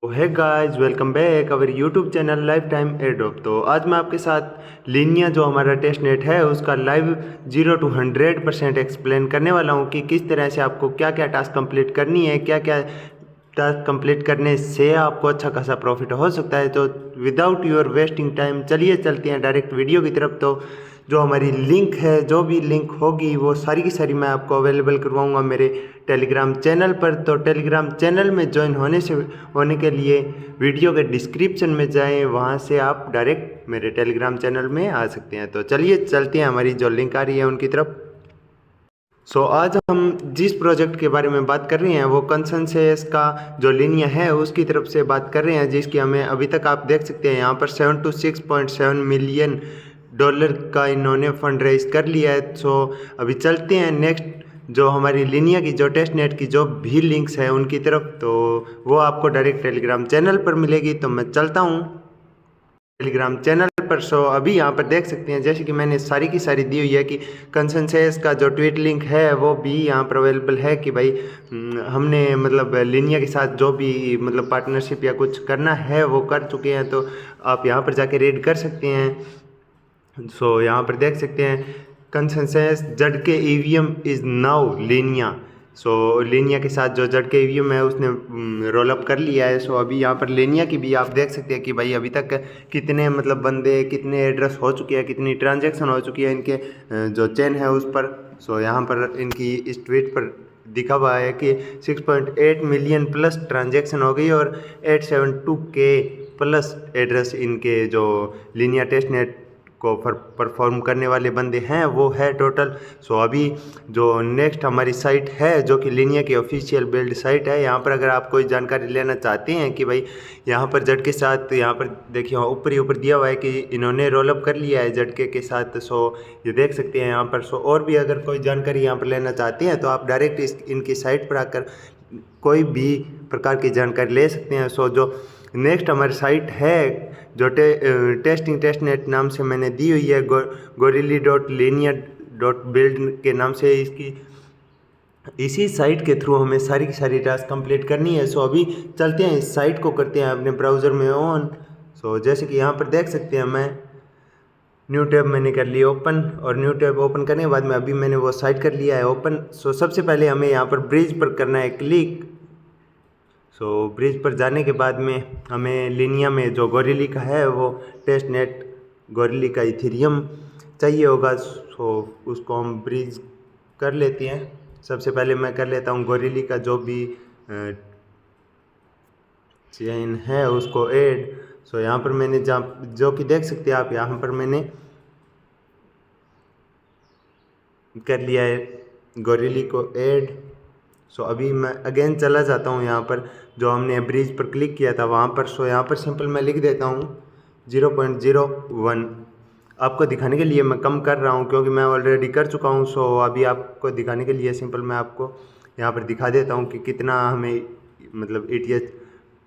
है guys, welcome back our YouTube channel life time airdrop. तो आज मैं आपके साथ लिनिया जो हमारा टेस्ट नेट है उसका लाइव 0 to 100% एक्सप्लेन करने वाला हूँ कि किस तरह से आपको क्या क्या टास्क कंप्लीट करनी है, क्या क्या टास्क कंप्लीट करने से आपको अच्छा खासा प्रॉफिट हो सकता है। तो विदाउट योर वेस्टिंग टाइम चलिए चलते हैं डायरेक्ट वीडियो की तरफ। तो जो हमारी लिंक है, जो भी लिंक होगी वो सारी की सारी मैं आपको अवेलेबल करवाऊंगा मेरे टेलीग्राम चैनल पर। तो टेलीग्राम चैनल में ज्वाइन होने के लिए वीडियो के डिस्क्रिप्शन में जाएं, वहां से आप डायरेक्ट मेरे टेलीग्राम चैनल में आ सकते हैं। तो चलिए चलते हैं हमारी जो लिंक आ रही है उनकी तरफ। आज हम जिस प्रोजेक्ट के बारे में बात कर रहे हैं वो कंसेंसस का जो लिनिया है उसकी तरफ से बात कर रहे हैं, जिसकी हमें अभी तक आप देख सकते हैं यहाँ पर 7 to 6.7 मिलियन डॉलर का इन्होंने फंड रेज कर लिया है। अभी चलते हैं नेक्स्ट जो हमारी लिनिया की जो टेस्ट नेट की जो भी लिंक्स है उनकी तरफ। तो वो आपको डायरेक्ट टेलीग्राम चैनल पर मिलेगी। तो मैं चलता हूँ टेलीग्राम चैनल पर। अभी यहाँ पर देख सकते हैं जैसे कि मैंने सारी की सारी दी हुई है कि कंसेंसस का जो ट्वीट लिंक है वो भी यहाँ पर अवेलेबल है कि भाई हमने मतलब लिनिया के साथ जो भी मतलब पार्टनरशिप या कुछ करना है वो कर चुके हैं। तो आप यहाँ पर जाके रीड कर सकते हैं। यहाँ पर देख सकते हैं consensus ZK EVM is now Linea. Linea के साथ जो ZK EVM है उसने रोल अप कर लिया है। अभी यहाँ पर लिनिया की भी आप देख सकते हैं कि भाई अभी तक कितने मतलब बंदे, कितने एड्रेस हो चुके हैं, कितनी ट्रांजैक्शन हो चुकी है इनके जो चेन है उस पर। यहाँ पर इनकी इस ट्वीट पर दिखा हुआ है कि 6.8 मिलियन प्लस ट्रांजैक्शन हो गई और 872K प्लस एड्रेस इनके जो लिनिया टेस्ट नेट को परफॉर्म करने वाले बंदे हैं वो है टोटल। अभी जो नेक्स्ट हमारी साइट है जो कि लिनिया की ऑफिशियल बिल्ड साइट है, यहाँ पर अगर आप कोई जानकारी लेना चाहते हैं कि भाई यहाँ पर जेड के साथ, यहाँ पर देखिए ऊपर ही ऊपर दिया हुआ है कि इन्होंने रोल अप कर लिया है जेड के साथ। ये देख सकते हैं यहाँ पर। और भी अगर कोई जानकारी यहाँ पर लेना चाहते हैं तो आप डायरेक्ट इनकी साइट पर आकर कोई भी प्रकार की जानकारी ले सकते हैं। जो नेक्स्ट हमारी साइट है जो टेस्ट नेट नाम से मैंने दी हुई है, gorilla.linear.build के नाम से इसी साइट के थ्रू हमें सारी की सारी टास्क कंप्लीट करनी है। अभी चलते हैं इस साइट को करते हैं अपने ब्राउज़र में ऑन। जैसे कि यहाँ पर देख सकते हैं मैं न्यू टैब मैंने कर लिया ओपन, और न्यू टैब ओपन करने के बाद में अभी मैंने वो साइट कर लिया है ओपन। सबसे पहले हमें यहाँ पर ब्रिज पर करना है क्लिक। ब्रिज पर जाने के बाद में हमें लिनिया में जो गोरिल्ला का है वो टेस्ट नेट गोरिल्ला का इथेरियम चाहिए होगा। उसको हम ब्रिज कर लेते हैं। सबसे पहले मैं कर लेता हूँ गोरिल्ला का जो भी चेन है उसको ऐड। यहाँ पर मैंने जो कि देख सकते हैं आप, यहाँ पर मैंने कर लिया है गोरिल्ला को ऐड। अभी मैं अगेन चला जाता हूँ यहाँ पर जो हमने ब्रिज पर क्लिक किया था वहाँ पर। यहाँ पर सिंपल मैं लिख देता हूँ 0.01। आपको दिखाने के लिए मैं कम कर रहा हूँ क्योंकि मैं ऑलरेडी कर चुका हूँ। अभी आपको दिखाने के लिए सिंपल मैं आपको यहाँ पर दिखा देता हूँ कि कितना हमें मतलब ETH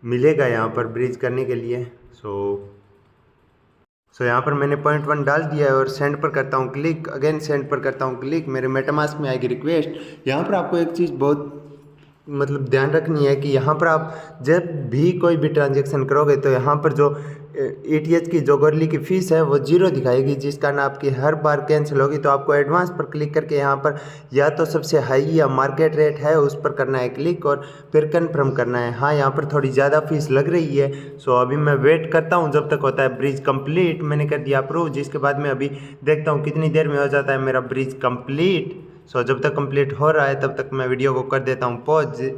मिलेगा यहाँ पर ब्रिज करने के लिए। यहाँ पर मैंने 0.1 डाल दिया है और सेंड पर करता हूँ क्लिक। अगेन सेंड पर करता हूँ क्लिक, मेरे मेटामास्क में आएगी रिक्वेस्ट। यहाँ पर आपको एक चीज़ बहुत मतलब ध्यान रखनी है कि यहाँ पर आप जब भी कोई भी ट्रांजैक्शन करोगे तो यहाँ पर जो ETH की जो गोरिल्ला की फ़ीस है वो 0 दिखाएगी, जिस कारण आपकी हर बार कैंसिल होगी। तो आपको एडवांस पर क्लिक करके यहाँ पर या तो सबसे हाई या मार्केट रेट है उस पर करना है क्लिक और फिर कन्फर्म करना है। हाँ, यहाँ पर थोड़ी ज़्यादा फीस लग रही है। अभी मैं वेट करता हूँ जब तक होता है ब्रिज कंप्लीट। मैंने कर दिया अप्रूव, जिसके बाद में अभी देखता हूँ कितनी देर में हो जाता है मेरा ब्रिज कंप्लीट। जब तक कंप्लीट हो रहा है तब तक मैं वीडियो को कर देता हूँ पॉज।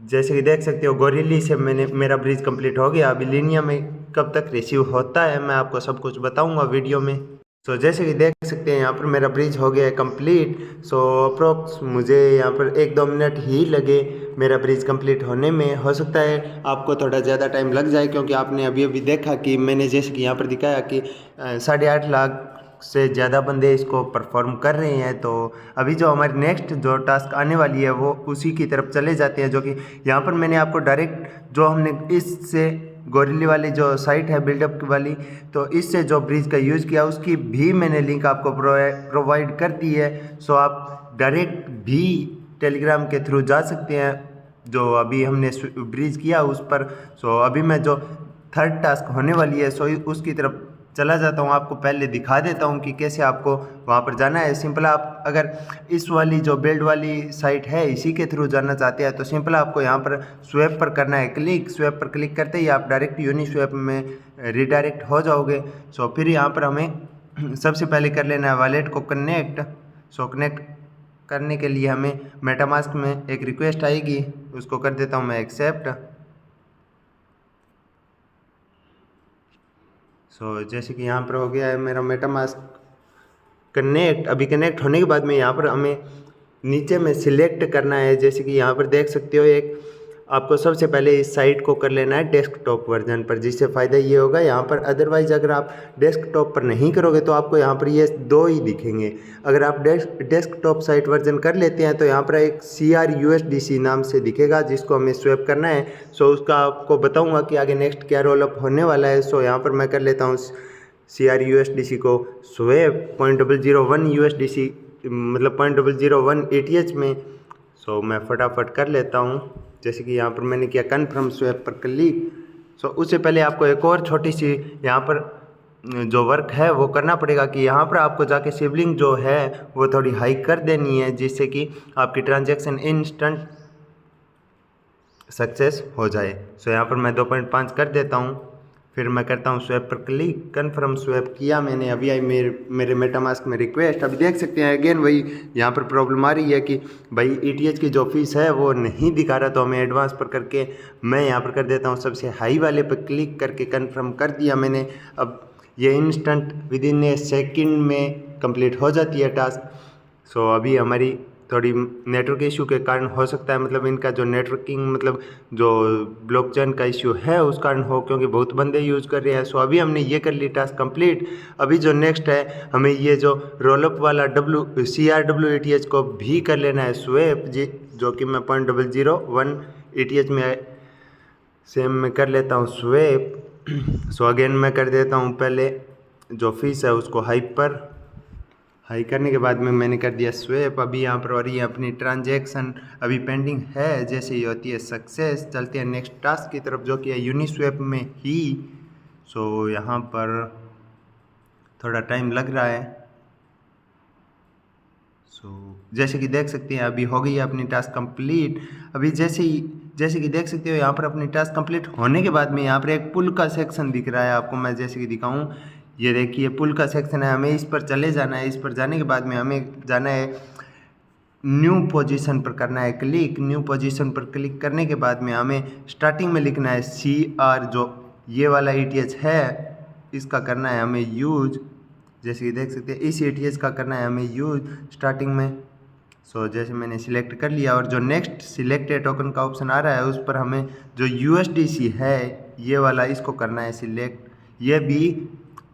जैसे कि देख सकते हो गोरिल्ला से मेरा ब्रिज कंप्लीट हो गया। अभी लिनिया में कब तक रिसीव होता है मैं आपको सब कुछ बताऊंगा वीडियो में। जैसे कि देख सकते हैं यहाँ पर मेरा ब्रिज हो गया है कंप्लीट। अप्रोक्स मुझे यहाँ पर 1-2 मिनट ही लगे मेरा ब्रिज कंप्लीट होने में। हो सकता है आपको थोड़ा ज़्यादा टाइम लग जाए क्योंकि आपने अभी देखा कि मैंने जैसे कि यहाँ पर दिखाया कि 8.5 लाख से ज़्यादा बंदे इसको परफॉर्म कर रहे हैं। तो अभी जो हमारी नेक्स्ट जो टास्क आने वाली है वो उसी की तरफ चले जाते हैं, जो कि यहाँ पर मैंने आपको डायरेक्ट जो हमने इससे गोरिल्ला वाली जो साइट है बिल्डअप वाली, तो इससे जो ब्रिज का यूज़ किया उसकी भी मैंने लिंक आपको प्रोवाइड कर दी है। आप डायरेक्ट भी टेलीग्राम के थ्रू जा सकते हैं जो अभी हमने ब्रीज किया उस पर। सो अभी मैं जो थर्ड टास्क होने वाली है सो उसकी तरफ चला जाता हूँ, आपको पहले दिखा देता हूँ कि कैसे आपको वहाँ पर जाना है। सिंपल आप अगर इस वाली जो बिल्ड वाली साइट है इसी के थ्रू जाना चाहते हैं तो सिंपल आपको यहाँ पर स्वैप पर करना है क्लिक। स्वैप पर क्लिक करते ही आप डायरेक्ट यूनिस्वैप में रिडायरेक्ट हो जाओगे। सो फिर यहाँ पर हमें सबसे पहले कर लेना है वॉलेट को कनेक्ट। सो कनेक्ट करने के लिए हमें मेटामास्क में एक रिक्वेस्ट आएगी, उसको कर देता हूँ मैं एक्सेप्ट। सो जैसे कि यहाँ पर हो गया है मेरा मेटामास्क कनेक्ट। अभी कनेक्ट होने के बाद में यहाँ पर हमें नीचे में सिलेक्ट करना है। जैसे कि यहाँ पर देख सकते हो एक आपको सबसे पहले इस साइट को कर लेना है डेस्कटॉप वर्जन पर, जिससे फ़ायदा ये होगा यहाँ पर। अदरवाइज़ अगर आप डेस्कटॉप पर नहीं करोगे तो आपको यहाँ पर ये दो ही दिखेंगे। अगर आप डेस्कटॉप साइट वर्जन कर लेते हैं तो यहाँ पर एक CRUSDC नाम से दिखेगा जिसको हमें स्वैप करना है। सो उसका आपको बताऊँगा कि आगे नेक्स्ट क्या रोलअप होने वाला है। सो यहाँ पर मैं कर लेता हूँ CRUSDC को स्वैप 0.001 USDC मतलब 0.001 ATH में। सो मैं फटाफट कर लेता हूँ। जैसे कि यहाँ पर मैंने किया कन्फर्म स्वैप पर क्लिक। सो उससे पहले आपको एक और छोटी सी यहाँ पर जो वर्क है वो करना पड़ेगा कि यहाँ पर आपको जाके सिबलिंग जो है वो थोड़ी हाई कर देनी है, जिससे कि आपकी ट्रांजैक्शन इंस्टेंट सक्सेस हो जाए। सो यहाँ पर मैं 2.5 कर देता हूँ। फिर मैं करता हूँ स्वैप पर क्लिक। कन्फर्म स्वैप किया मैंने, अभी आई मेरे मेटामास्क में रिक्वेस्ट। अभी देख सकते हैं अगेन वही यहाँ पर प्रॉब्लम आ रही है कि भाई ETH की जो फीस है वो नहीं दिखा रहा, तो हमें एडवांस पर करके मैं यहाँ पर कर देता हूँ सबसे हाई वाले पर क्लिक करके कन्फर्म कर दिया मैंने। अब ये instant with in A second में कंप्लीट हो जाती है टास्क। सो अभी हमारी थोड़ी नेटवर्क इशू के कारण हो सकता है, मतलब इनका जो नेटवर्किंग मतलब जो ब्लॉकचेन का इशू है उस कारण हो, क्योंकि बहुत बंदे यूज़ कर रहे हैं। सो अभी हमने ये कर ली टास्क कंप्लीट। अभी जो नेक्स्ट है हमें ये जो रोलअप वाला CRWATH को भी कर लेना है स्वैप जी, जो कि मैं 0.001 ATH में सेम में कर लेता हूँ स्वैप। सो अगेन मैं कर देता हूँ पहले जो फीस है उसको हाई करने के बाद में मैंने कर दिया स्वैप। अभी यहाँ पर और ये अपनी ट्रांजैक्शन अभी पेंडिंग है, जैसे ही होती है सक्सेस चलते हैं नेक्स्ट टास्क की तरफ जो कि है यूनिस्वैप में ही। सो यहाँ पर थोड़ा टाइम लग रहा है। सो जैसे कि देख सकते हैं अभी हो गई है अपनी टास्क कंप्लीट। अभी जैसे कि देख सकते हो यहाँ पर अपनी टास्क कंप्लीट होने के बाद में यहाँ पर एक पुल का सेक्शन दिख रहा है आपको। मैं जैसे कि दिखाऊँ, ये देखिए पुल का सेक्शन है, हमें इस पर चले जाना है। इस पर जाने के बाद में हमें जाना है न्यू पोजीशन पर करना है क्लिक। न्यू पोजीशन पर क्लिक करने के बाद में हमें स्टार्टिंग में लिखना है CR जो ये वाला ETH है इसका करना है हमें यूज। जैसे कि देख सकते हैं इस ETH का करना है हमें यूज स्टार्टिंग में। सो जैसे मैंने सिलेक्ट कर लिया और जो नेक्स्ट सिलेक्टेड टोकन का ऑप्शन आ रहा है उस पर हमें जो USDC है ये वाला इसको करना है सिलेक्ट। ये भी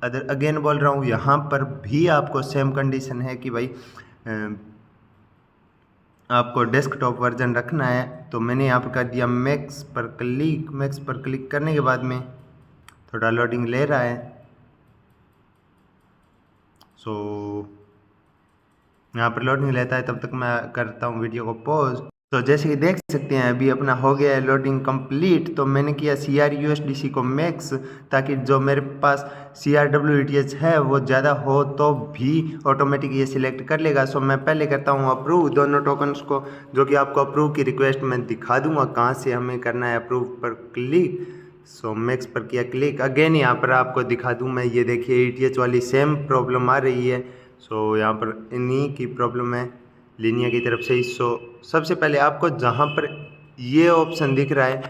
अगेन बोल रहा हूँ यहाँ पर भी आपको सेम कंडीशन है कि भाई आपको डेस्कटॉप वर्जन रखना है। तो मैंने यहाँ पर कर दिया मैक्स पर क्लिक। मैक्स पर क्लिक करने के बाद में थोड़ा लोडिंग ले रहा है। सो यहाँ पर लोडिंग लेता है तब तक मैं करता हूँ वीडियो को पॉज। तो जैसे कि देख सकते हैं अभी अपना हो गया है लोडिंग कंप्लीट। तो मैंने किया CRUSDC को मैक्स, ताकि जो मेरे पास CRWATH है वो ज़्यादा हो तो भी ऑटोमेटिक ये सिलेक्ट कर लेगा। सो मैं पहले करता हूँ अप्रूव दोनों टोकन्स को, जो कि आपको अप्रूव की रिक्वेस्ट मैं दिखा दूंगा कहाँ से हमें करना है अप्रूव पर क्लिक। सो मैक्स पर किया क्लिक। अगेन यहाँ पर आपको दिखा दूँ मैं, ये देखिए ETH वाली सेम प्रॉब्लम आ रही है। सो यहाँ पर इन्हीं की प्रॉब्लम है लिनिया की तरफ से। सो सबसे पहले आपको जहाँ पर ये ऑप्शन दिख रहा है,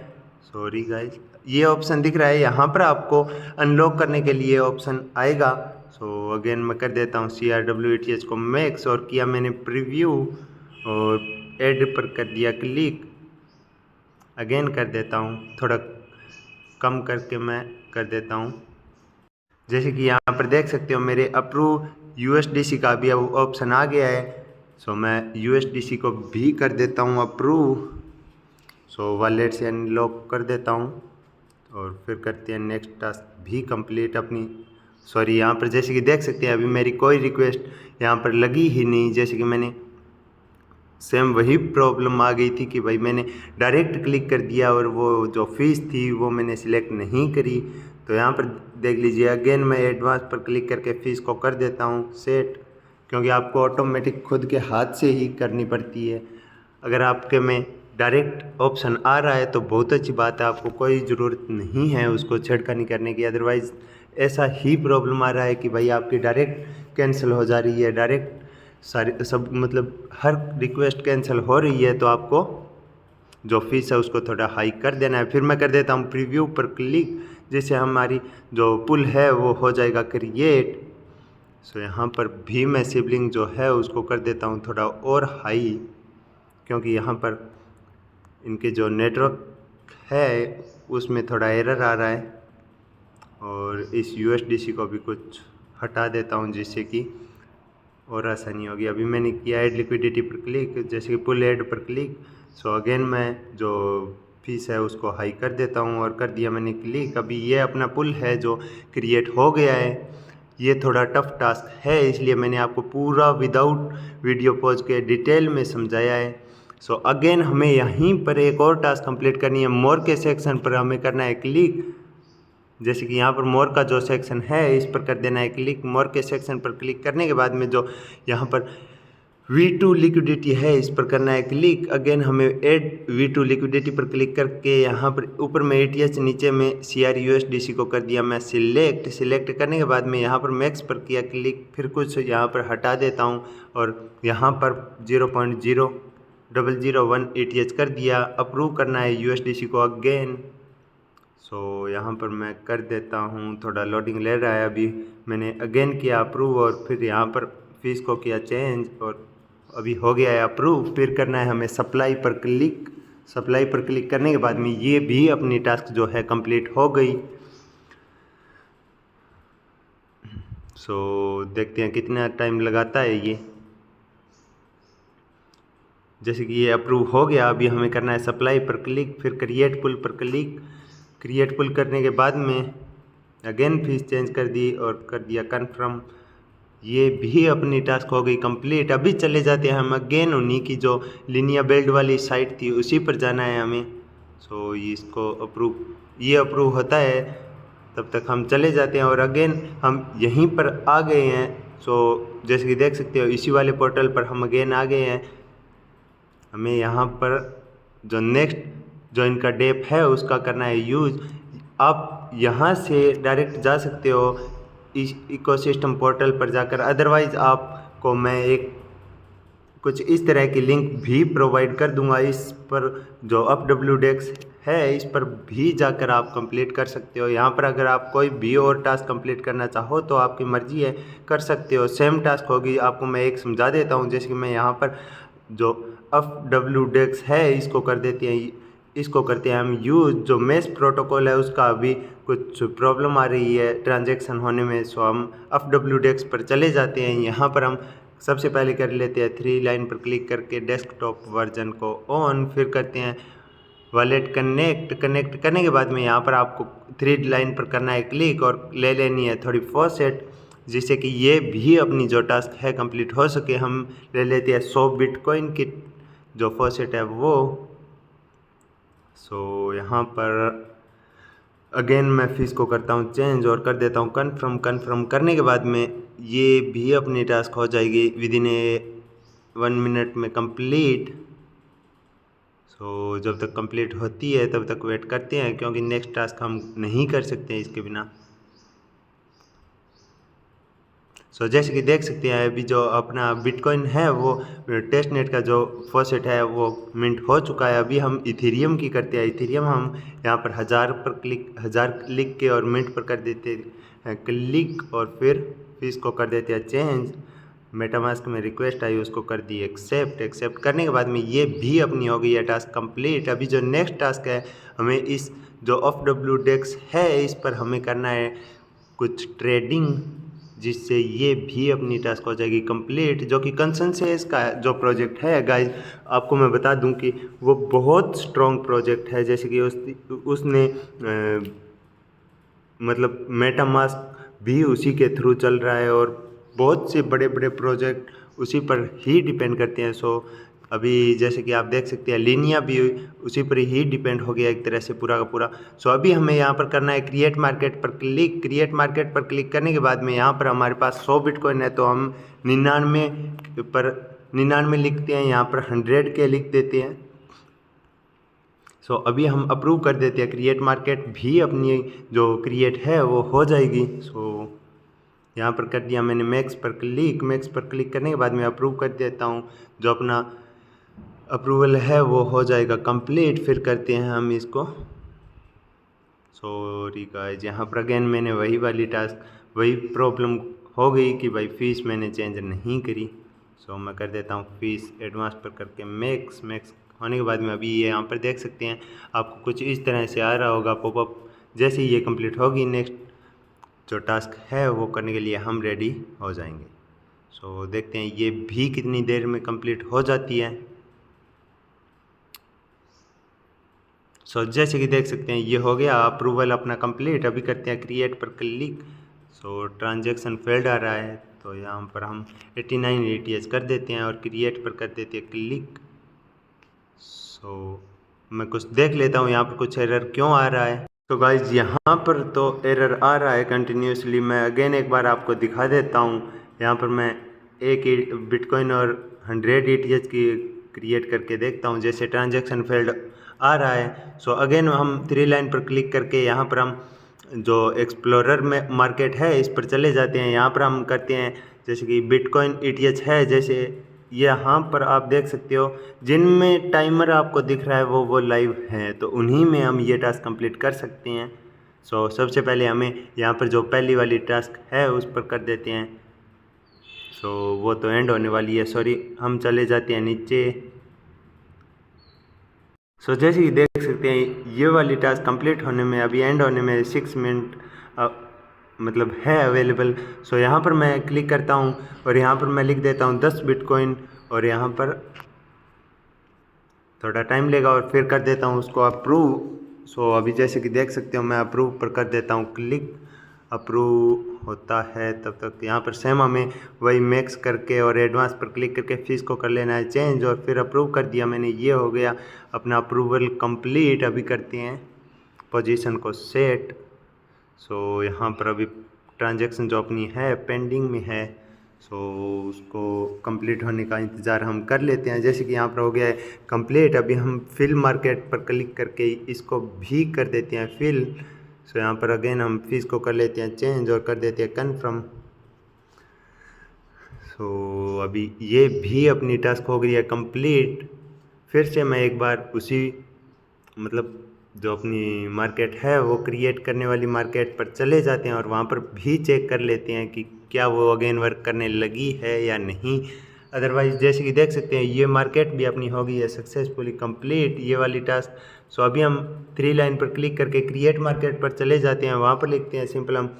सॉरी गाइस, ये ऑप्शन दिख रहा है यहाँ पर आपको अनलॉक करने के लिए ऑप्शन आएगा। सो अगेन मैं कर देता हूँ CRWATH को मैक्स और किया मैंने प्रीव्यू और ऐड पर कर दिया क्लिक। अगेन कर देता हूँ, थोड़ा कम करके मैं कर देता हूँ। जैसे कि यहाँ पर देख सकते हो मेरे अप्रूव USDC का भी अब ऑप्शन आ गया है। सो मैं USDC को भी कर देता हूँ अप्रूव। सो वॉलेट से अनलॉक कर देता हूँ और फिर करते हैं नेक्स्ट टास्क भी कंप्लीट अपनी। सॉरी यहाँ पर जैसे कि देख सकते हैं अभी मेरी कोई रिक्वेस्ट यहाँ पर लगी ही नहीं। जैसे कि मैंने सेम वही प्रॉब्लम आ गई थी कि भाई मैंने डायरेक्ट क्लिक कर दिया और वो जो फीस थी वो मैंने सिलेक्ट नहीं करी। तो यहाँ पर देख लीजिए, अगेन मैं एडवांस पर क्लिक करके फ़ीस को कर देता हूँ सेट, क्योंकि आपको ऑटोमेटिक खुद के हाथ से ही करनी पड़ती है। अगर आपके में डायरेक्ट ऑप्शन आ रहा है तो बहुत अच्छी बात है, आपको कोई ज़रूरत नहीं है उसको छेड़खानी करने की। अदरवाइज़ ऐसा ही प्रॉब्लम आ रहा है कि भाई आपकी डायरेक्ट कैंसिल हो जा रही है, डायरेक्ट सारी सब मतलब हर रिक्वेस्ट कैंसिल हो रही है, तो आपको जो फीस है उसको थोड़ा हाई कर देना है। फिर मैं कर देता हूँ प्रीव्यू पर क्लिक, जिससे हमारी जो पुल है वो हो जाएगा क्रिएट। सो यहाँ पर भी मैं सिबलिंग जो है उसको कर देता हूँ थोड़ा और हाई, क्योंकि यहाँ पर इनके जो नेटवर्क है उसमें थोड़ा एरर आ रहा है। और इस USDC को भी कुछ हटा देता हूँ जिससे कि और आसानी होगी। अभी मैंने किया ऐड लिक्विडिटी पर क्लिक, जैसे कि पुल ऐड पर क्लिक। सो अगेन मैं जो फीस है उसको हाई कर देता हूँ और कर दिया मैंने क्लिक। अभी ये अपना पुल है जो क्रिएट हो गया है। ये थोड़ा टफ टास्क है, इसलिए मैंने आपको पूरा विदाउट वीडियो पॉज के डिटेल में समझाया है। सो अगेन हमें यहीं पर एक और टास्क कंप्लीट करनी है। मोर के सेक्शन पर हमें करना है क्लिक, जैसे कि यहाँ पर मोर का जो सेक्शन है इस पर कर देना है क्लिक। मोर के सेक्शन पर क्लिक करने के बाद में जो यहाँ पर V2 लिक्विडिटी है इस पर करना है क्लिक। अगेन हमें ऐड V2 लिक्विडिटी पर क्लिक करके यहाँ पर ऊपर में ATH, नीचे में CR/USDC को कर दिया मैं सिलेक्ट करने के बाद में यहाँ पर मैक्स पर किया क्लिक। फिर कुछ यहाँ पर हटा देता हूँ और यहाँ पर 0.0001 ATH कर दिया। अप्रूव करना है USDC को अगेन। सो यहाँ पर मैं कर देता हूँ, थोड़ा लोडिंग ले रहा है। अभी मैंने अगेन किया अप्रूव और फिर यहाँ पर फीस को किया चेंज और अभी हो गया है अप्रूव। फिर करना है हमें सप्लाई पर क्लिक। सप्लाई पर क्लिक करने के बाद में ये भी अपनी टास्क जो है कंप्लीट हो गई। सो देखते हैं कितना टाइम लगाता है ये। जैसे कि ये अप्रूव हो गया, अभी हमें करना है सप्लाई पर क्लिक, फिर क्रिएट पुल पर क्लिक। क्रिएट पुल करने के बाद में अगेन फीस चेंज कर दी और कर दिया कन्फर्म। ये भी अपनी टास्क हो गई कंप्लीट। अभी चले जाते हैं हम अगेन उन्हीं की जो लिनिया बिल्ड वाली साइट थी उसी पर जाना है हमें। सो इसको ये अप्रूव होता है तब तक हम चले जाते हैं और अगेन हम यहीं पर आ गए हैं। सो जैसे कि देख सकते हो इसी वाले पोर्टल पर हम अगेन आ गए हैं। हमें यहाँ पर जो नेक्स्ट जो इनका डेप है उसका करना है यूज़। आप यहाँ से डायरेक्ट जा सकते हो इस इकोसिस्टम पोर्टल पर जाकर, अदरवाइज़ आपको मैं एक कुछ इस तरह की लिंक भी प्रोवाइड कर दूंगा। इस पर जो UpWdex है इस पर भी जाकर आप कंप्लीट कर सकते हो। यहाँ पर अगर आप कोई भी और टास्क कंप्लीट करना चाहो तो आपकी मर्ज़ी है, कर सकते हो। सेम टास्क होगी, आपको मैं एक समझा देता हूँ। जैसे कि मैं यहाँ पर जो UpWdex है इसको कर देते हैं, इसको करते हैं हम यूज़। जो मेश प्रोटोकॉल है उसका अभी कुछ प्रॉब्लम आ रही है ट्रांजैक्शन होने में। सो हम UpWdex पर चले जाते हैं। यहाँ पर हम सबसे पहले कर लेते हैं 3 लाइन पर क्लिक करके डेस्कटॉप वर्जन को ऑन, फिर करते हैं वॉलेट कनेक्ट करने के बाद में यहाँ पर आपको 3 लाइन पर करना है क्लिक और ले लेनी है थोड़ी फॉसेट, जिससे कि ये भी अपनी जो टास्क है कंप्लीट हो सके। हम ले लेते हैं 100 बिटकॉइन की जो फॉसेट है वो। सो यहाँ पर अगेन मैं फीस को करता हूँ चेंज और कर देता हूँ कन्फर्म करने के बाद में ये भी अपनी टास्क हो जाएगी विदिन 1 मिनट में कंप्लीट। सो जब तक कंप्लीट होती है तब तक वेट करते हैं, क्योंकि नेक्स्ट टास्क हम नहीं कर सकते इसके बिना। सो जैसे कि देख सकते हैं अभी जो अपना बिटकॉइन है वो टेस्टनेट का जो फॉसेट है वो मिंट हो चुका है। अभी हम इथेरियम की करते हैं। इथेरियम हम यहाँ पर 1000 क्लिक के और मिंट पर कर देते हैं क्लिक और फिर फीस को कर देते हैं चेंज। मेटामास्क में रिक्वेस्ट आई उसको कर दी एक्सेप्ट करने के बाद में ये भी अपनी हो गई है टास्क कंप्लीट। अभी जो नेक्स्ट टास्क है हमें इस जो UpWdex है इस पर हमें करना है कुछ ट्रेडिंग, जिससे ये भी अपनी टास्क हो जाएगी कंप्लीट। जो कि कंसेंसस का जो प्रोजेक्ट है गाइस, आपको मैं बता दूं कि वो बहुत स्ट्रॉन्ग प्रोजेक्ट है। जैसे कि उसने मतलब मेटामास्क भी उसी के थ्रू चल रहा है और बहुत से बड़े बड़े प्रोजेक्ट उसी पर ही डिपेंड करते हैं। सो अभी जैसे कि आप देख सकते हैं लिनिया भी उसी पर ही डिपेंड हो गया एक तरह से पूरा का पूरा। सो अभी हमें यहाँ पर करना है क्रिएट मार्केट पर क्लिक। क्रिएट मार्केट पर क्लिक करने के बाद में यहाँ पर हमारे पास 100 बिटकॉइन है तो हम 99 लिखते हैं, यहाँ पर 100 के लिख देते हैं। सो अभी हम अप्रूव कर देते हैं, क्रिएट मार्केट भी अपनी जो क्रिएट है वो हो जाएगी। सो यहाँ पर कर दिया मैंने मैक्स पर क्लिक करने के बाद मैं अप्रूव कर देता हूँ। जो अपना अप्रूवल है वो हो जाएगा कंप्लीट। फिर करते हैं हम इसको। सॉरी गाइस, यहाँ पर अगेन मैंने वही प्रॉब्लम हो गई कि भाई फीस मैंने चेंज नहीं करी। सो मैं कर देता हूँ फीस एडवांस पर करके मैक्स होने के बाद में अभी ये यहाँ पर देख सकते हैं आपको कुछ इस तरह से आ रहा होगा पॉपअप। जैसे ही ये कंप्लीट होगी नेक्स्ट जो टास्क है वो करने के लिए हम रेडी हो जाएंगे। सो देखते हैं ये भी कितनी देर में कंप्लीट हो जाती है। सो जैसे कि देख सकते हैं ये हो गया अप्रूवल अपना कंप्लीट। अभी करते हैं क्रिएट पर क्लिक। सो ट्रांजैक्शन फेल्ड आ रहा है तो यहाँ पर हम 89 ATH कर देते हैं और क्रिएट पर कर देते हैं क्लिक। सो मैं कुछ देख लेता हूँ यहाँ पर कुछ एरर क्यों आ रहा है। तो गाइज यहाँ पर तो एरर आ रहा है कंटिन्यूसली। मैं अगेन एक बार आपको दिखा देता हूँ। यहाँ पर मैं एक बिटकॉइन और 100 ETH की क्रिएट करके देखता हूँ। जैसे ट्रांजैक्शन फेल्ड आ रहा है। सो अगेन हम 3 लाइन पर क्लिक करके यहाँ पर हम जो एक्सप्लोरर में मार्केट है इस पर चले जाते हैं। यहाँ पर हम करते हैं जैसे कि बिटकॉइन ETH है, जैसे यहाँ पर आप देख सकते हो जिनमें टाइमर आपको दिख रहा है वो लाइव हैं, तो उन्हीं में हम ये टास्क कंप्लीट कर सकते हैं। सो सबसे पहले हमें यहाँ पर जो पहली वाली टास्क है उस पर कर देते हैं। सो वो तो एंड होने वाली है, सॉरी हम चले जाते हैं नीचे। सो जैसे कि देख सकते हैं ये वाली टास्क कंप्लीट होने में अभी एंड होने में 6 मिनट मतलब है अवेलेबल। सो यहाँ पर मैं क्लिक करता हूँ और यहाँ पर मैं लिख देता हूँ 10 बिटकॉइन और यहाँ पर थोड़ा टाइम लेगा और फिर कर देता हूँ उसको अप्रूव। सो अभी जैसे कि देख सकते हो मैं अप्रूव पर कर देता हूँ क्लिक। अप्रूव होता है तब तक यहाँ पर सेम हमें वही मैक्स करके और एडवांस पर क्लिक करके फीस को कर लेना है चेंज और फिर अप्रूव कर दिया मैंने। ये हो गया अपना अप्रूवल कंप्लीट। अभी करते हैं पोजीशन को सेट। सो यहाँ पर अभी ट्रांजैक्शन जो अपनी है पेंडिंग में है, सो उसको कंप्लीट होने का इंतज़ार हम कर लेते हैं। जैसे कि यहाँ पर हो गया है कंप्लीट। अभी हम फिल मार्केट पर क्लिक करके इसको भी कर देते हैं फिल। सो यहाँ पर अगेन हम फीस को कर लेते हैं चेंज और कर देते हैं कन्फर्म। सो अभी ये भी अपनी टास्क हो गई है कंप्लीट। फिर से मैं एक बार उसी मतलब जो अपनी मार्केट है वो क्रिएट करने वाली मार्केट पर चले जाते हैं और वहाँ पर भी चेक कर लेते हैं कि क्या वो अगेन वर्क करने लगी है या नहीं। अदरवाइज जैसे कि देख सकते हैं ये मार्केट भी अपनी हो गई है सक्सेसफुली कंप्लीट ये वाली टास्क। सो अभी हम 3 लाइन पर क्लिक करके क्रिएट मार्केट पर चले जाते हैं। वहाँ पर लिखते हैं सिंपल हम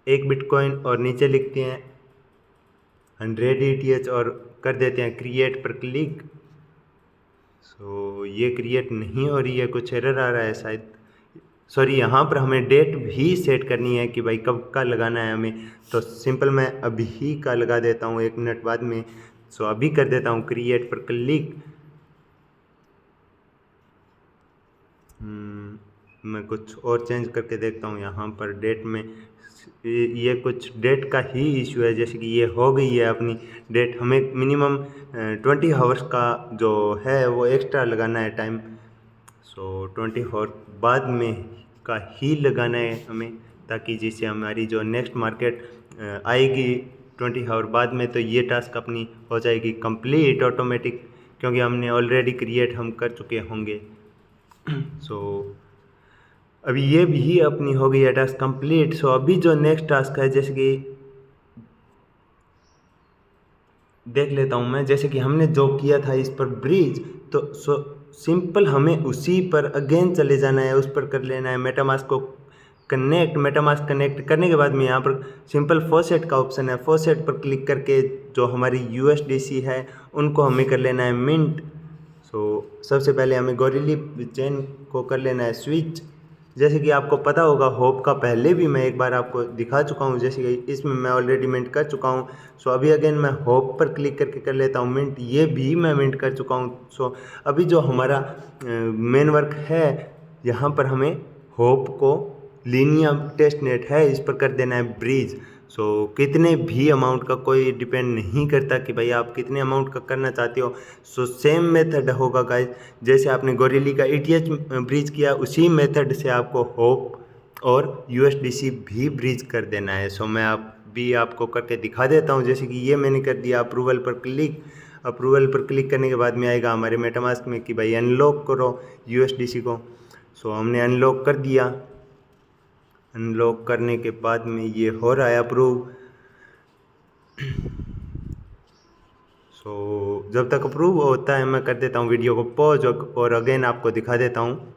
1 बिटकॉइन और नीचे लिखते हैं 100 ETH और कर देते हैं क्रिएट पर क्लिक। सो ये क्रिएट नहीं हो रही है, कुछ एरर आ रहा है शायद। सॉरी यहाँ पर हमें डेट भी सेट करनी है कि भाई कब का लगाना है हमें। तो सिंपल मैं अभी का लगा देता हूँ 1 मिनट बाद में। सो अभी कर देता हूँ क्रिएट पर क्लिक। मैं कुछ और चेंज करके देखता हूँ यहाँ पर डेट में। ये कुछ डेट का ही इशू है। जैसे कि ये हो गई है अपनी डेट, हमें मिनिमम 20 आवर्स का जो है वो एक्स्ट्रा लगाना है टाइम। सो 20 आवर बाद में का ही लगाना है हमें, ताकि जिससे हमारी जो नेक्स्ट मार्केट आएगी 20 आवर बाद में तो ये टास्क अपनी हो जाएगी कंप्लीट ऑटोमेटिक, क्योंकि हमने ऑलरेडी क्रिएट हम कर चुके होंगे। सो अभी ये भी अपनी हो गई है टास्क कंप्लीट। सो अभी जो नेक्स्ट टास्क है जैसे कि देख लेता हूँ मैं, जैसे कि हमने जो किया था इस पर ब्रिज, तो सिंपल हमें उसी पर अगेन चले जाना है, उस पर कर लेना है मेटामास्क को कनेक्ट। मेटामास्क कनेक्ट करने के बाद में यहाँ पर सिंपल फॉसेट का ऑप्शन है, फॉसेट पर क्लिक करके जो हमारी USDC है उनको हमें कर लेना है मिंट। सो सबसे पहले हमें गोरिल्ला चेन को कर लेना है स्विच। जैसे कि आपको पता होगा होप का पहले भी मैं एक बार आपको दिखा चुका हूँ, जैसे कि इसमें मैं ऑलरेडी मिंट कर चुका हूँ। सो अभी अगेन मैं होप पर क्लिक करके कर लेता हूँ मिंट, ये भी मैं मिंट कर चुका हूँ। सो अभी जो हमारा मेन वर्क है, यहाँ पर हमें होप को लीनिया टेस्ट नेट है इस पर कर देना है ब्रीज। सो कितने भी अमाउंट का कोई डिपेंड नहीं करता कि भाई आप कितने अमाउंट का करना चाहते हो। सो सेम मेथड होगा गाइस, जैसे आपने गोरेली का ETH ब्रीज किया उसी मेथड से आपको होप और USDC भी ब्रीज कर देना है। सो मैं आपको करके दिखा देता हूँ। जैसे कि ये मैंने कर दिया, अप्रूवल पर क्लिक करने के बाद में आएगा हमारे मेटामास्क में कि भाई अनलॉक करो USDC को। सो हमने अनलॉक कर दिया। अनलॉक करने के बाद में ये हो रहा है अप्रूव। सो जब तक अप्रूव होता है मैं कर देता हूँ वीडियो को पॉज और अगेन आपको दिखा देता हूँ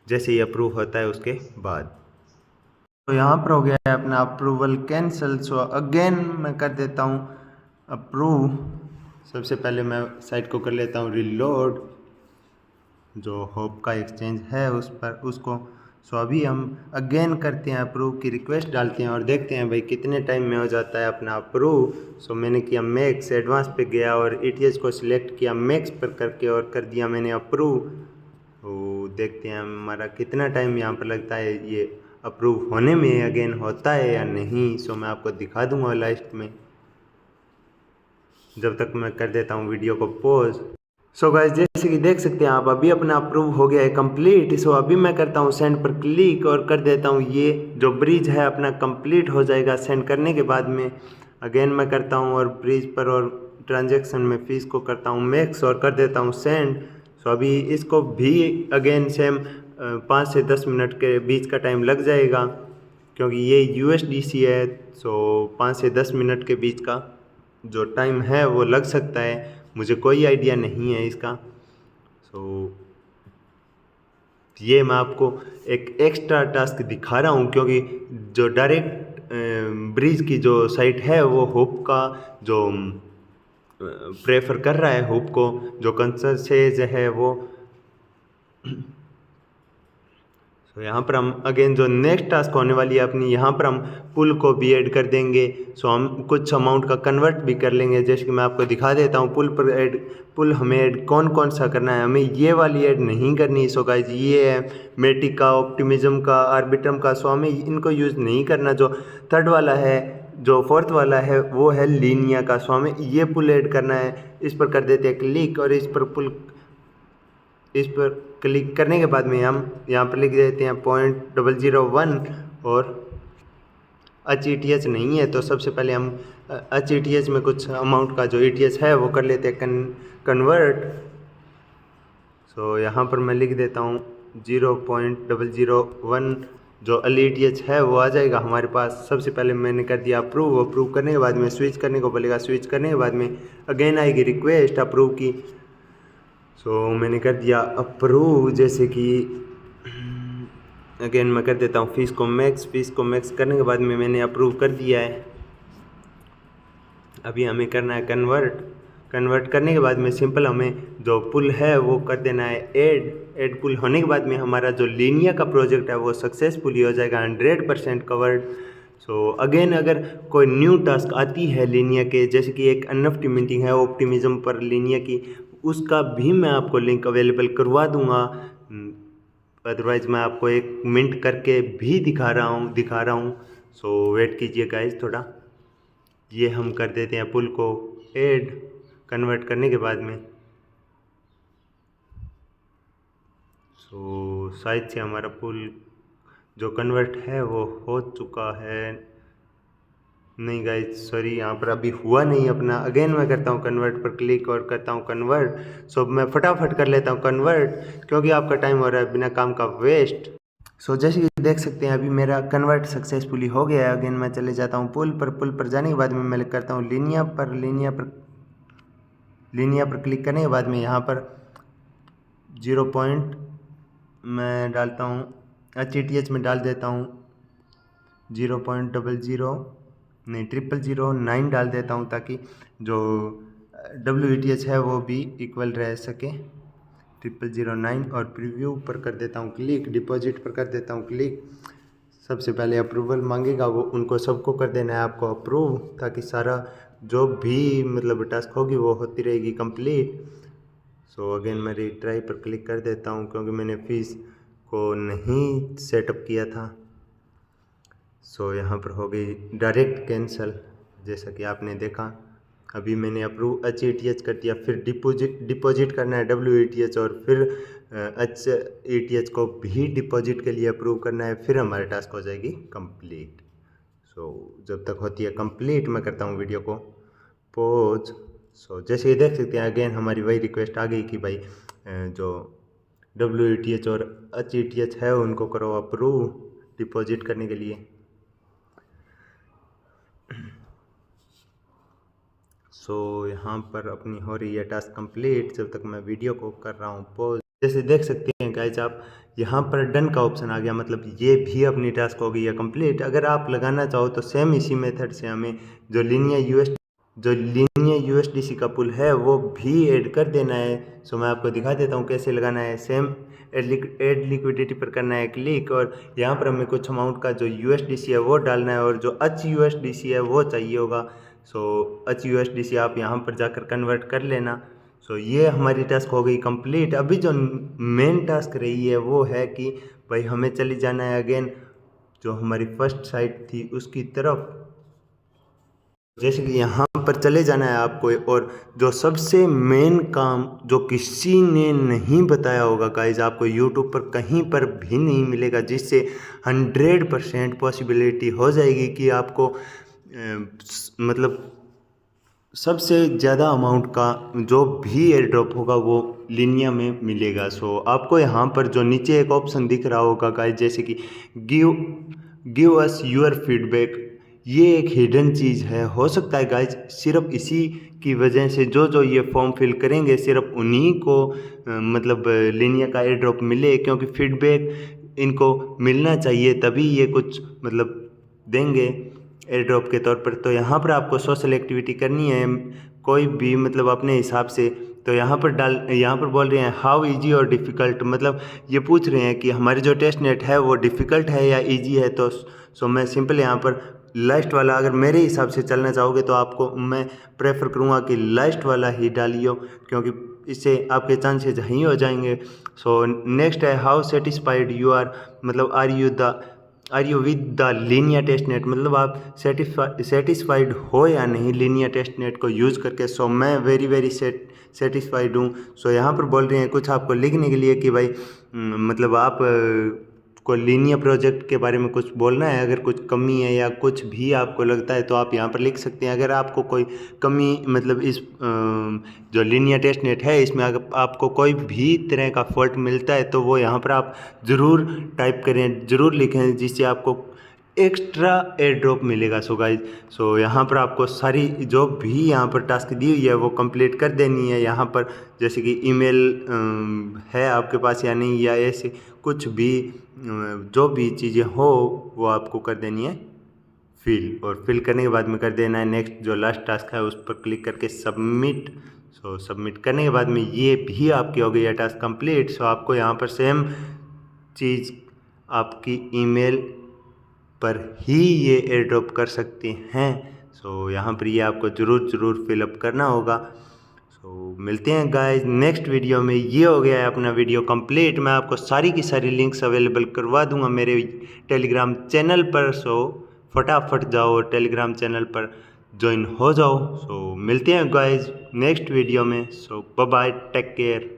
जैसे ही अप्रूव होता है उसके बाद। तो यहाँ पर हो गया है अपना अप्रूवल कैंसिल। सो अगेन मैं कर देता हूँ अप्रूव। सबसे पहले मैं साइट को कर लेता हूँ रिलोड, जो होप का एक्सचेंज है उस पर उसको। सो अभी हम अगेन करते हैं अप्रूव की रिक्वेस्ट डालते हैं और देखते हैं भाई कितने टाइम में हो जाता है अपना अप्रूव। सो मैंने किया मैक्स, एडवांस पे गया और ETH को सिलेक्ट किया मैक्स पर करके और कर दिया मैंने अप्रूव। तो देखते हैं हमारा कितना टाइम यहाँ पर लगता है ये अप्रूव होने में, अगेन होता है या नहीं। सो मैं आपको दिखा दूंगा लास्ट में, जब तक मैं कर देता हूँ वीडियो को पॉज। सो गाइस जैसे कि देख सकते हैं आप अभी अपना अप्रूव हो गया है कंप्लीट। सो अभी मैं करता हूँ सेंड पर क्लिक और कर देता हूँ, ये जो ब्रिज है अपना कंप्लीट हो जाएगा। सेंड करने के बाद में अगेन मैं करता हूँ और ब्रिज पर और ट्रांजैक्शन में फ़ीस को करता हूँ मैक्स और कर देता हूँ सेंड। सो अभी इसको भी अगेन सेम 5 से 10 मिनट के बीच का टाइम लग जाएगा, क्योंकि ये USDC है। सो 5 से 10 मिनट के बीच का जो टाइम है वो लग सकता है, मुझे कोई आइडिया नहीं है इसका। सो ये मैं आपको एक एक्स्ट्रा टास्क दिखा रहा हूँ, क्योंकि जो डायरेक्ट ब्रिज की जो साइट है वो होप का जो प्रेफर कर रहा है, होप को जो कंसेज है वो। तो यहाँ पर हम अगेन जो नेक्स्ट टास्क होने वाली है अपनी, यहाँ पर हम पुल को भी ऐड कर देंगे। सो हम कुछ अमाउंट का कन्वर्ट भी कर लेंगे, जैसे कि मैं आपको दिखा देता हूँ। पुल हमें ऐड कौन कौन सा करना है, हमें ये वाली ऐड नहीं करनी। सो गाइज ये है मेटिक का, ऑप्टिमिज्म का, आर्बिट्रम का। सो हमें इनको यूज़ नहीं करना। जो थर्ड वाला है, जो फोर्थ वाला है वो है लीनिया का। सो हमें ये पुल ऐड करना है। इस पर कर देते हैं क्लिक और इस पर क्लिक करने के बाद में हम यहाँ पर लिख देते हैं 0.001 और ETH नहीं है। तो सबसे पहले हम ETH में कुछ अमाउंट का जो ETH है वो कर लेते हैं कन्वर्ट। सो यहाँ पर मैं लिख देता हूँ 0.001, जो ETH है वो आ जाएगा हमारे पास। सबसे पहले मैंने कर दिया अप्रूव करने के बाद में स्विच करने को बोलेगा। स्विच करने के बाद में अगेन आएगी रिक्वेस्ट अप्रूव की। सो मैंने कर दिया अप्रूव। जैसे कि अगेन मैं कर देता हूँ फ़ीस को मैक्स करने के बाद में मैंने अप्रूव कर दिया है। अभी हमें करना है कन्वर्ट करने के बाद में सिंपल हमें जो पुल है वो कर देना है ऐड पुल होने के बाद में हमारा जो लीनिया का प्रोजेक्ट है वो सक्सेसफुली हो जाएगा, 100% कवर्ड। सो अगेन अगर कोई न्यू टास्क आती है लीनिया के, जैसे कि एक NFT मिंटिंग है ऑप्टिमिज्म पर लीनिया की, उसका भी मैं आपको लिंक अवेलेबल करवा दूंगा। अदरवाइज़ मैं आपको एक मिनट करके भी दिखा रहा हूँ। सो वेट कीजिए गाइस थोड़ा। ये हम कर देते हैं पुल को ऐड कन्वर्ट करने के बाद में। सो शायद से हमारा पुल जो कन्वर्ट है वो हो चुका है। नहीं गाइज सॉरी, यहाँ पर अभी हुआ नहीं अपना। अगेन मैं करता हूँ कन्वर्ट पर क्लिक और करता हूँ कन्वर्ट। सो मैं फटाफट कर लेता हूँ कन्वर्ट, क्योंकि आपका टाइम हो रहा है बिना काम का वेस्ट। सो जैसे कि देख सकते हैं अभी मेरा कन्वर्ट सक्सेसफुली हो गया है। अगेन मैं चले जाता हूँ पुल पर जाने के बाद में मैं करता हूँ लीनिया पर क्लिक करने के बाद में यहाँ पर 0 पॉइंट मैं डालता हूँ ETH में डाल देता हूँ 0.009 डाल देता हूँ, ताकि जो WETH है वो भी इक्वल रह सके। 0009 और प्रीव्यू पर कर देता हूँ क्लिक, डिपॉजिट पर कर देता हूँ क्लिक। सबसे पहले अप्रूवल मांगेगा, वो उनको सबको कर देना है आपको अप्रूव, ताकि सारा जो भी मतलब टास्क होगी वो होती रहेगी कंप्लीट। सो अगेन मैं रिट्राई पर क्लिक कर देता हूँ क्योंकि मैंने फीस को नहीं सेटअप किया था। सो यहाँ पर हो गई डायरेक्ट कैंसिल, जैसा कि आपने देखा। अभी मैंने अप्रूव HATH कर दिया, फिर डिपॉजिट करना है WATH और फिर HATH को भी डिपॉजिट के लिए अप्रूव करना है, फिर हमारे टास्क हो जाएगी कंप्लीट। सो जब तक होती है कंप्लीट मैं करता हूँ वीडियो को पॉज। सो जैसे ये देख सकते हैं अगेन हमारी वही रिक्वेस्ट आ गई कि भाई जो WATH और HATH है उनको करो अप्रूव डिपॉजिट करने के लिए। सो यहाँ पर अपनी हो रही है टास्क कंप्लीट जब तक मैं वीडियो को कर रहा हूँ पॉज। जैसे देख सकते हैं गाइज आप यहाँ पर डन का ऑप्शन आ गया, मतलब ये भी अपनी टास्क हो गई है कंप्लीट। अगर आप लगाना चाहो तो सेम इसी मेथड से हमें जो लीनियर USDC का पुल है वो भी ऐड कर देना है। सो मैं आपको दिखा देता हूँ कैसे लगाना है। सेम ऐड लिक्विडिटी पर करना है क्लिक और यहाँ पर हमें कुछ अमाउंट का जो USDC है वो डालना है और जो HUSDC है वो चाहिए होगा। सो HUSDC आप यहाँ पर जाकर कन्वर्ट कर लेना। सो ये हमारी टास्क हो गई कंप्लीट। अभी जो मेन टास्क रही है वो है कि भाई हमें चली जाना है अगेन जो हमारी फर्स्ट साइट थी उसकी तरफ। जैसे कि यहाँ पर चले जाना है आपको, और जो सबसे मेन काम जो किसी ने नहीं बताया होगा गाइज, आपको यूट्यूब पर कहीं पर भी नहीं मिलेगा, जिससे 100% पॉसिबिलिटी हो जाएगी कि आपको मतलब सबसे ज़्यादा अमाउंट का जो भी एयर ड्रॉप होगा वो लिनिया में मिलेगा। सो आपको यहाँ पर जो नीचे एक ऑप्शन दिख रहा होगा गाइज, जैसे कि गिव अस योर फीडबैक, ये एक हिडन चीज़ है। हो सकता है गाइज सिर्फ इसी की वजह से जो ये फॉर्म फिल करेंगे सिर्फ उन्हीं को मतलब लिनिया का एयर ड्रॉप मिले, क्योंकि फीडबैक इनको मिलना चाहिए तभी ये कुछ मतलब देंगे एयर ड्रॉप के तौर पर। तो यहाँ पर आपको सोशल एक्टिविटी करनी है कोई भी मतलब अपने हिसाब से। तो यहाँ पर बोल रहे हैं हाउ इजी और डिफ़िकल्ट, मतलब ये पूछ रहे हैं कि हमारे जो टेस्ट नेट है वो डिफ़िकल्ट है या इजी है। तो सो मैं सिंपल यहाँ पर लास्ट वाला, अगर मेरे हिसाब से चलना चाहोगे तो आपको मैं प्रेफर करूँगा कि लास्ट वाला ही डालियो, क्योंकि इससे आपके चांसेस हाई हो जाएंगे। सो नेक्स्ट है हाउ सेटिस्फाइड यू आर, मतलब are you with the linear test net, मतलब आप सेटिस्फाइड हो या नहीं लीनिया टेस्ट नेट को यूज़ करके। सो मैं वेरी सेटिस्फाइड हूँ। सो यहाँ पर बोल रहे हैं कुछ आपको लिखने के लिए कि भाई मतलब आप को लीनिया प्रोजेक्ट के बारे में कुछ बोलना है। अगर कुछ कमी है या कुछ भी आपको लगता है तो आप यहाँ पर लिख सकते हैं। अगर आपको कोई कमी मतलब इस जो लीनिया टेस्ट नेट है इसमें अगर आपको कोई भी तरह का फॉल्ट मिलता है तो वो यहाँ पर आप ज़रूर टाइप करें, ज़रूर लिखें, जिससे आपको एक्स्ट्रा एयर ड्रॉप मिलेगा। सो गाइज सो यहाँ पर आपको सारी जो भी यहाँ पर टास्क दी हुई है वो कंप्लीट कर देनी है। यहाँ पर जैसे कि ईमेल है आपके पास या नहीं, या ऐसे कुछ भी जो भी चीज़ें हो वो आपको कर देनी है फिल, और फिल करने के बाद में कर देना है नेक्स्ट। जो लास्ट टास्क है उस पर क्लिक करके सबमिट। सो सबमिट करने के बाद में ये भी आपकी हो गई है टास्क कंप्लीट। सो आपको यहाँ पर सेम चीज़ आपकी ईमेल पर ही ये एयर ड्रॉप कर सकते हैं। सो यहाँ पर ये आपको ज़रूर फिलअप करना होगा। सो मिलते हैं गाइज नेक्स्ट वीडियो में। ये हो गया है अपना वीडियो कंप्लीट। मैं आपको सारी की सारी लिंक्स अवेलेबल करवा दूंगा मेरे टेलीग्राम चैनल पर। सो फटाफट जाओ और टेलीग्राम चैनल पर ज्वाइन हो जाओ। सो मिलते हैं गाइज नेक्स्ट वीडियो में। सो बाय बाय, टेक केयर।